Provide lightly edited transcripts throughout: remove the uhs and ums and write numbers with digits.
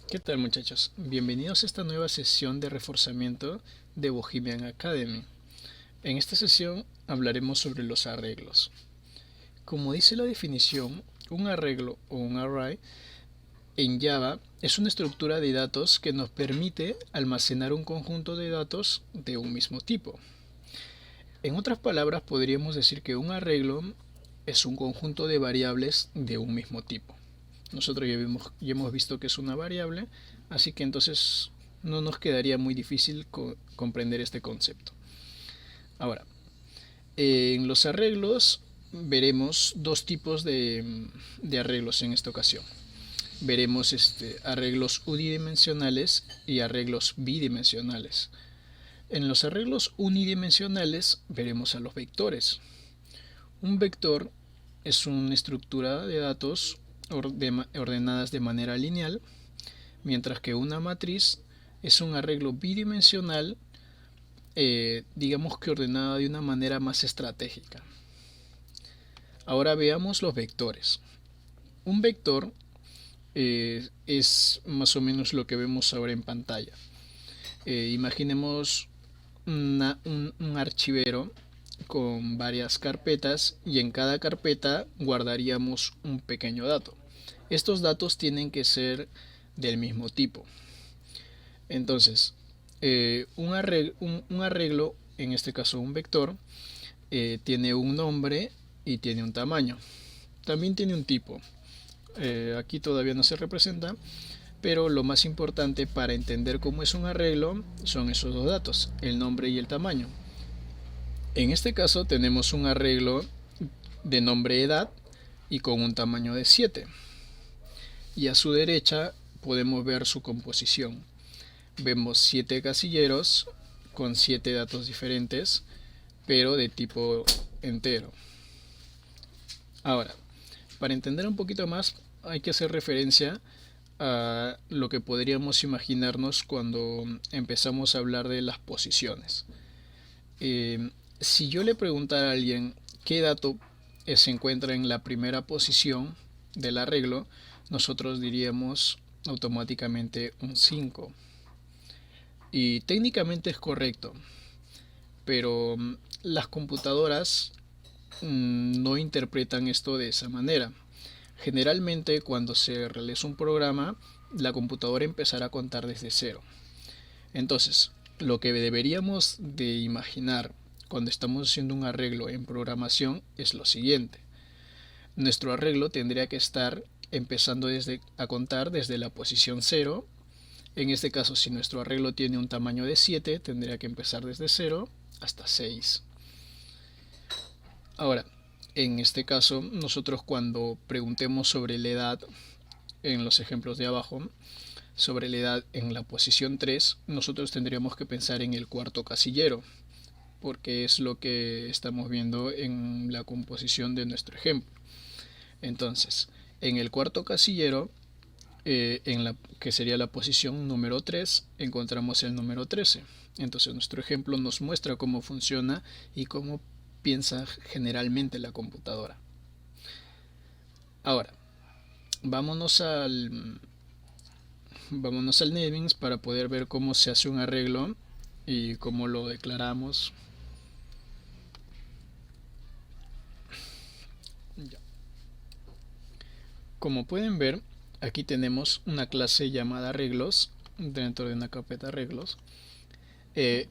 ¿Qué tal, muchachos? Bienvenidos a esta nueva sesión de reforzamiento de Bohemian Academy. En esta sesión hablaremos sobre los arreglos. Como dice la definición, un arreglo o un array en Java es una estructura de datos que nos permite almacenar un conjunto de datos de un mismo tipo. En otras palabras, podríamos decir que un arreglo es un conjunto de variables de un mismo tipo. Nosotros ya hemos visto que es una variable, así que entonces no nos quedaría muy difícil comprender este concepto. Ahora, en los arreglos veremos dos tipos de arreglos en esta ocasión. Veremos arreglos unidimensionales y arreglos bidimensionales. En los arreglos unidimensionales veremos a los vectores. Un vector es una estructura de datos ordenadas de manera lineal, mientras que una matriz es un arreglo bidimensional, digamos que ordenada de una manera más estratégica. Ahora veamos los vectores. Un vector es más o menos lo que vemos ahora en pantalla. Imaginemos un archivero con varias carpetas y en cada carpeta guardaríamos un pequeño dato. Estos datos tienen que ser del mismo tipo. Entonces, un arreglo, en este caso un vector, tiene un nombre y tiene un tamaño. También tiene un tipo. Aquí todavía no se representa, pero lo más importante para entender cómo es un arreglo son esos dos datos, el nombre y el tamaño. En este caso tenemos un arreglo de nombre edad y con un tamaño de 7. Y a su derecha podemos ver su composición. Vemos 7 casilleros con 7 datos diferentes, pero de tipo entero. Ahora, para entender un poquito más, hay que hacer referencia a lo que podríamos imaginarnos cuando empezamos a hablar de las posiciones. Si yo le preguntara a alguien qué dato se encuentra en la primera posición del arreglo, nosotros diríamos automáticamente un 5. Y técnicamente es correcto, pero las computadoras no interpretan esto de esa manera. Generalmente cuando se realiza un programa, la computadora empezará a contar desde cero. Entonces, lo que deberíamos de imaginar cuando estamos haciendo un arreglo en programación es lo siguiente. Nuestro arreglo tendría que estar empezando a contar desde la posición cero. En este caso, si nuestro arreglo tiene un tamaño de 7, tendría que empezar desde cero hasta 6. Ahora, en este caso, nosotros cuando preguntemos sobre la edad, en los ejemplos de abajo, sobre la edad en la posición 3, nosotros tendríamos que pensar en el cuarto casillero, porque es lo que estamos viendo en la composición de nuestro ejemplo. Entonces, en el cuarto casillero, que sería la posición número 3, encontramos el número 13. Entonces nuestro ejemplo nos muestra cómo funciona y cómo piensa generalmente la computadora. Ahora, vámonos al, vámonos al Netbeans para poder ver cómo se hace un arreglo y cómo lo declaramos. Ya. Como pueden ver, aquí tenemos una clase llamada arreglos dentro de una carpeta arreglos. Eh,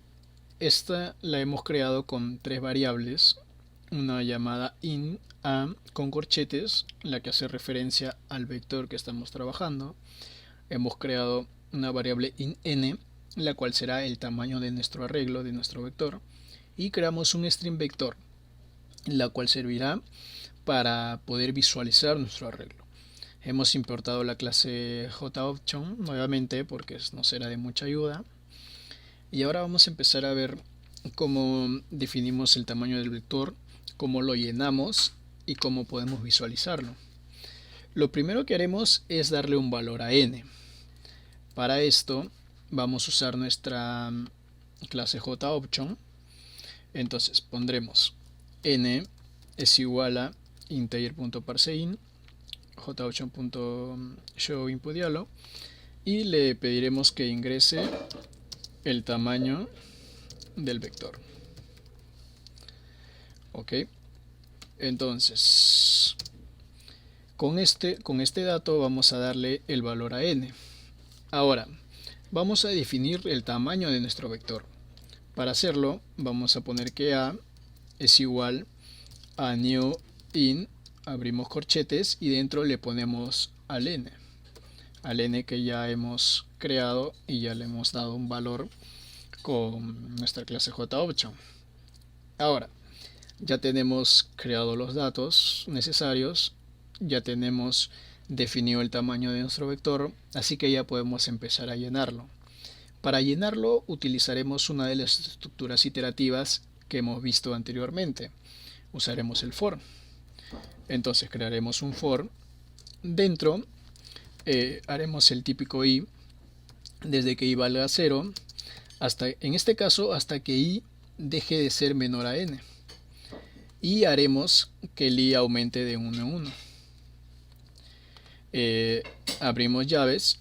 Esta la hemos creado con tres variables, una llamada in a con corchetes, la que hace referencia al vector que estamos trabajando. Hemos creado una variable in n, la cual será el tamaño de nuestro arreglo, de nuestro vector. Y creamos un string vector, la cual servirá para poder visualizar nuestro arreglo. Hemos importado la clase JOption nuevamente porque nos será de mucha ayuda. Y ahora vamos a empezar a ver cómo definimos el tamaño del vector, cómo lo llenamos y cómo podemos visualizarlo. Lo primero que haremos es darle un valor a n. Para esto vamos a usar nuestra clase JOption. Entonces pondremos n es igual a integer.parseInt, JOption.showInputDialog, y le pediremos que ingrese el tamaño del vector. Ok, entonces con este dato vamos a darle el valor a n. Ahora vamos a definir el tamaño de nuestro vector. Para hacerlo vamos a poner que a es igual a new in, abrimos corchetes y dentro le ponemos al n que ya hemos creado y ya le hemos dado un valor con nuestra clase JOption. Ahora ya tenemos creado los datos necesarios, ya tenemos definido el tamaño de nuestro vector, así que ya podemos empezar a llenarlo. Para llenarlo utilizaremos una de las estructuras iterativas que hemos visto anteriormente. Usaremos el for. Entonces crearemos un for. Dentro haremos el típico i desde que i valga 0 hasta, en este caso, hasta que i deje de ser menor a n. Y haremos que el i aumente de 1 en 1. Abrimos llaves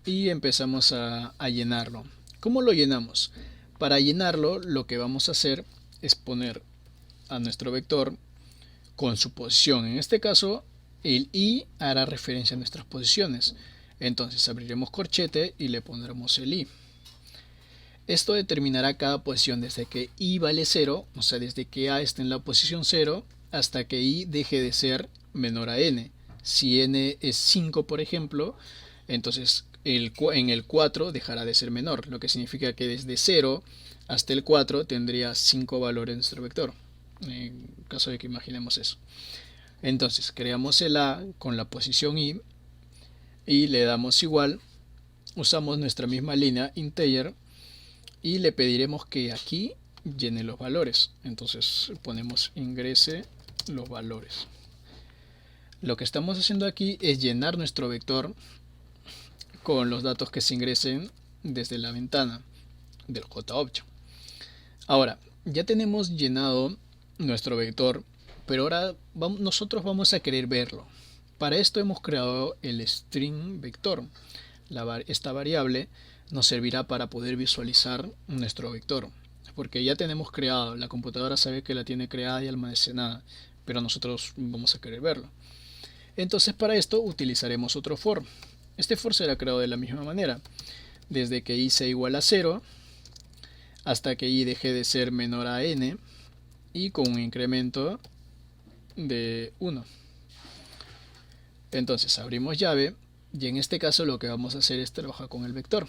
y empezamos a llenarlo. ¿Cómo lo llenamos? Para llenarlo lo que vamos a hacer es poner a nuestro vector con su posición. En este caso el i hará referencia a nuestras posiciones. Entonces abriremos corchete y le pondremos el i. Esto determinará cada posición desde que i vale 0, o sea, desde que a está en la posición 0 hasta que i deje de ser menor a n. Si n es 5, por ejemplo, entonces en el 4 dejará de ser menor, lo que significa que desde 0 hasta el 4 tendría 5 valores en nuestro vector, en caso de que imaginemos eso. Entonces creamos el a con la posición i y le damos igual, usamos nuestra misma línea integer y le pediremos que aquí llene los valores. Entonces ponemos ingrese los valores. Lo que estamos haciendo aquí es llenar nuestro vector con los datos que se ingresen desde la ventana del JOption. Ahora, ya tenemos llenado nuestro vector, pero ahora nosotros vamos a querer verlo. Para esto hemos creado el string vector. Esta variable nos servirá para poder visualizar nuestro vector, porque ya tenemos creado, la computadora sabe que la tiene creada y almacenada, pero nosotros vamos a querer verlo. Entonces para esto utilizaremos otro for. Este for será creado de la misma manera, desde que i sea igual a 0 hasta que i deje de ser menor a n y con un incremento de 1. Entonces abrimos llave y en este caso lo que vamos a hacer es trabajar con el vector.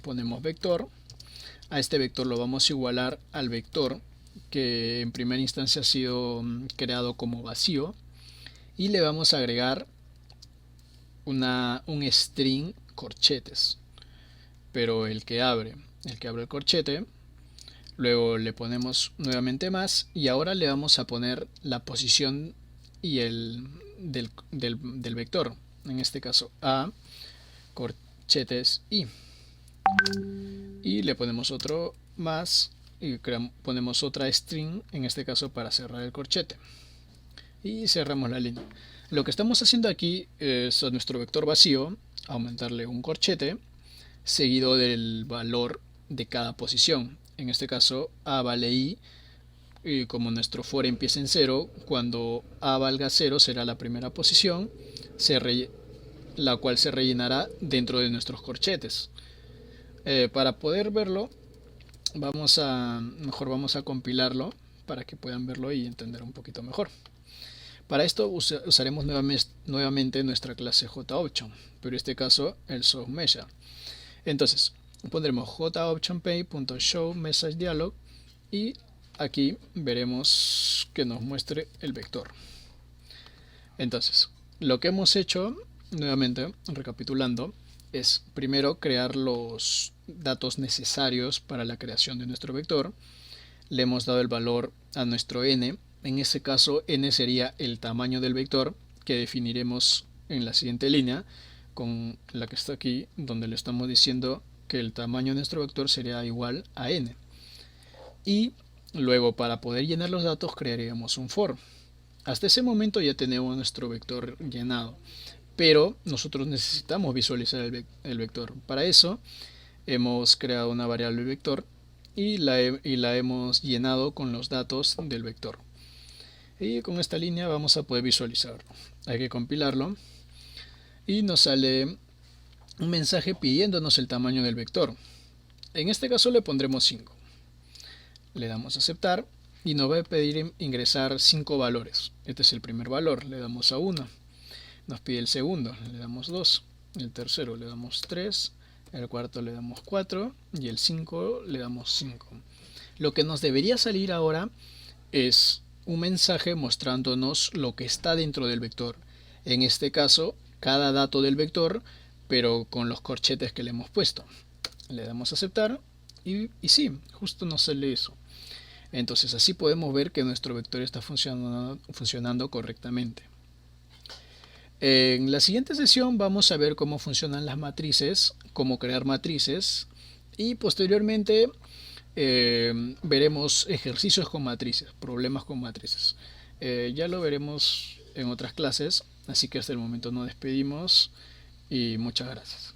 Ponemos vector, a este vector lo vamos a igualar al vector que en primera instancia ha sido creado como vacío y le vamos a agregar un string corchetes, pero el que abre el corchete. Luego le ponemos nuevamente más y ahora le vamos a poner la posición y el del vector, en este caso a corchetes y le ponemos otro más y ponemos otra string, en este caso para cerrar el corchete, y cerramos la línea. Lo que estamos haciendo aquí es a nuestro vector vacío aumentarle un corchete seguido del valor de cada posición. En este caso a vale i, y como nuestro for empieza en 0, cuando a valga 0 será la primera posición, la cual se rellenará dentro de nuestros corchetes. Para poder verlo mejor vamos a compilarlo para que puedan verlo y entender un poquito mejor. Para esto usaremos nuevamente nuestra clase JOption, pero en este caso el SourceMessage. Entonces pondremos JOptionPay.showMessageDialog y aquí veremos que nos muestre el vector. Entonces lo que hemos hecho, nuevamente recapitulando, es primero crear los datos necesarios para la creación de nuestro vector. Le hemos dado el valor a nuestro n. En ese caso n sería el tamaño del vector que definiremos en la siguiente línea, con la que está aquí, donde le estamos diciendo que el tamaño de nuestro vector sería igual a n. Y luego, para poder llenar los datos, crearíamos un for. Hasta ese momento ya tenemos nuestro vector llenado, pero nosotros necesitamos visualizar el vector. Para eso hemos creado una variable vector y la hemos llenado con los datos del vector. Y con esta línea vamos a poder visualizarlo. Hay que compilarlo y nos sale un mensaje pidiéndonos el tamaño del vector. En este caso le pondremos 5. Le damos a aceptar y nos va a pedir ingresar 5 valores. Este es el primer valor, le damos a 1. Nos pide el segundo, le damos 2. El tercero le damos 3. El cuarto le damos 4. Y el 5 le damos 5. Lo que nos debería salir ahora es un mensaje mostrándonos lo que está dentro del vector. En este caso, cada dato del vector, pero con los corchetes que le hemos puesto. Le damos a aceptar y sí, justo nos sale eso. Entonces así podemos ver que nuestro vector está funcionando correctamente. En la siguiente sesión vamos a ver cómo funcionan las matrices, cómo crear matrices y posteriormente veremos ejercicios con matrices, problemas con matrices. Ya lo veremos en otras clases, así que hasta el momento nos despedimos y muchas gracias.